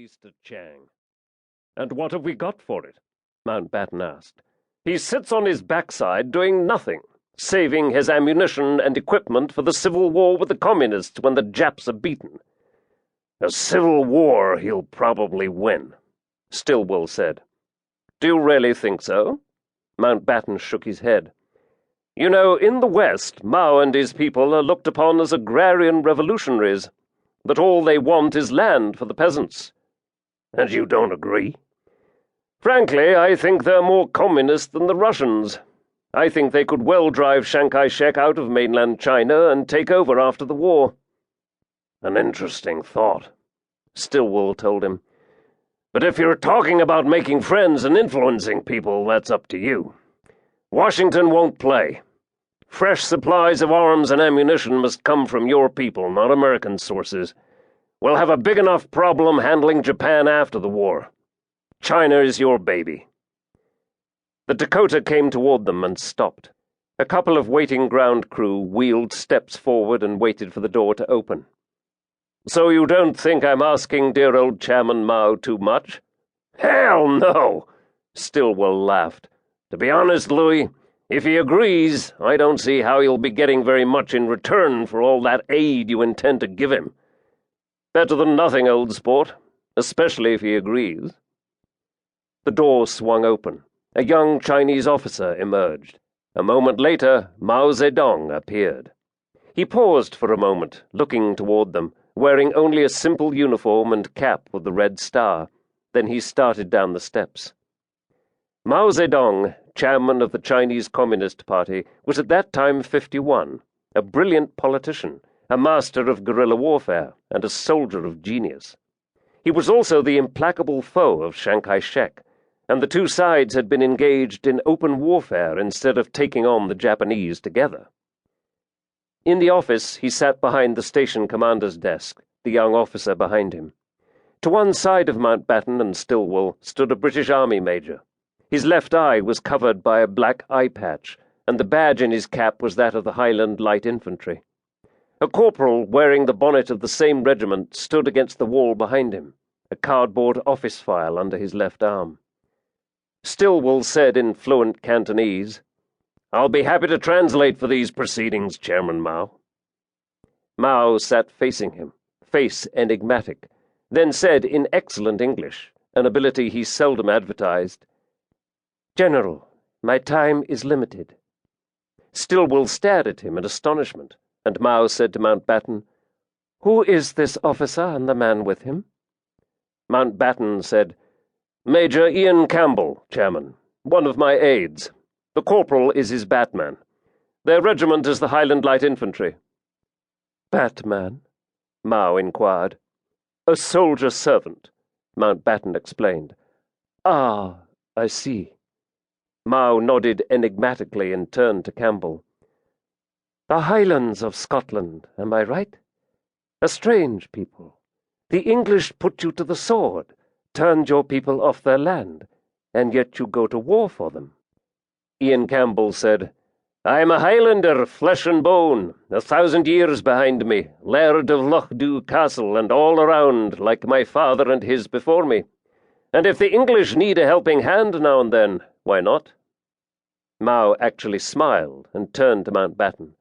Mr. Chang. "And what have we got for it?" Mountbatten asked. "He sits on his backside doing nothing, saving his ammunition and equipment for the civil war with the communists when the Japs are beaten." "A civil war he'll probably win," Stillwell said. "Do you really think so?" Mountbatten shook his head. "You know, in the West, Mao and his people are looked upon as agrarian revolutionaries, that all they want is land for the peasants." "And you don't agree?" "Frankly, I think they're more communist than the Russians. I think they could well drive Chiang Kai-shek out of mainland China and take over after the war." "An interesting thought," Stillwell told him. "But if you're talking about making friends and influencing people, that's up to you. Washington won't play. Fresh supplies of arms and ammunition must come from your people, not American sources. We'll have a big enough problem handling Japan after the war. China is your baby." The Dakota came toward them and stopped. A couple of waiting ground crew wheeled steps forward and waited for the door to open. "So you don't think I'm asking dear old Chairman Mao too much?" "Hell no!" Stillwell laughed. "To be honest, Louis, if he agrees, I don't see how he'll be getting very much in return for all that aid you intend to give him. Better than nothing, old sport, especially if he agrees." The door swung open. A young Chinese officer emerged. A moment later, Mao Tse-tung appeared. He paused for a moment, looking toward them, wearing only a simple uniform and cap with the red star. Then he started down the steps. Mao Tse-tung, chairman of the Chinese Communist Party, was at that time 51, a brilliant politician, a master of guerrilla warfare, and a soldier of genius. He was also the implacable foe of Chiang Kai-shek, and the two sides had been engaged in open warfare instead of taking on the Japanese together. In the office, he sat behind the station commander's desk, the young officer behind him. To one side of Mountbatten and Stillwell stood a British Army major. His left eye was covered by a black eye patch, and the badge in his cap was that of the Highland Light Infantry. A corporal wearing the bonnet of the same regiment stood against the wall behind him, a cardboard office file under his left arm. Stillwell said in fluent Cantonese, "I'll be happy to translate for these proceedings, Chairman Mao." Mao sat facing him, face enigmatic, then said in excellent English, an ability he seldom advertised, "General, my time is limited." Stillwell stared at him in astonishment, and Mao said to Mountbatten, "Who is this officer and the man with him?" Mountbatten said, "Major Ian Campbell, Chairman, one of my aides. The corporal is his batman. Their regiment is the Highland Light Infantry." "Batman?" Mao inquired. "A soldier servant," Mountbatten explained. "Ah, I see." Mao nodded enigmatically and turned to Campbell. "The Highlands of Scotland, am I right? A strange people. The English put you to the sword, turned your people off their land, and yet you go to war for them." Ian Campbell said, "I'm a Highlander, flesh and bone, 1,000 years behind me, laird of Lochdew Castle, and all around, like my father and his before me. And if the English need a helping hand now and then, why not?" Mao actually smiled and turned to Mountbatten.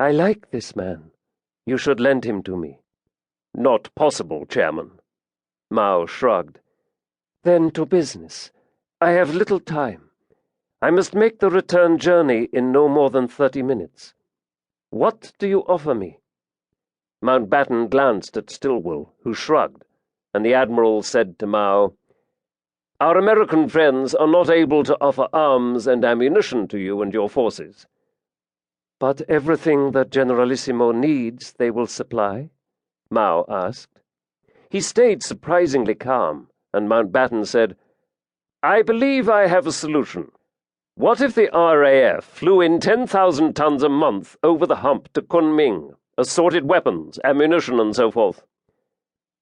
"I like this man. You should lend him to me." "Not possible, Chairman." Mao shrugged. "Then to business. I have little time. I must make the return journey in no more than 30 minutes. What do you offer me?" Mountbatten glanced at Stillwell, who shrugged, and the Admiral said to Mao, "Our American friends are not able to offer arms and ammunition to you and your forces." "But everything that Generalissimo needs they will supply?" Mao asked. He stayed surprisingly calm, and Mountbatten said, "I believe I have a solution. What if the RAF flew in 10,000 tons a month over the hump to Kunming, assorted weapons, ammunition, and so forth?"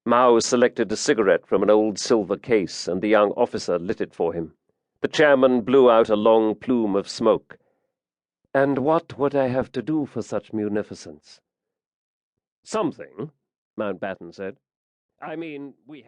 Mao selected a cigarette from an old silver case, and the young officer lit it for him. The chairman blew out a long plume of smoke. "And what would I have to do for such munificence?" "Something," Mountbatten said. "I mean, we have..."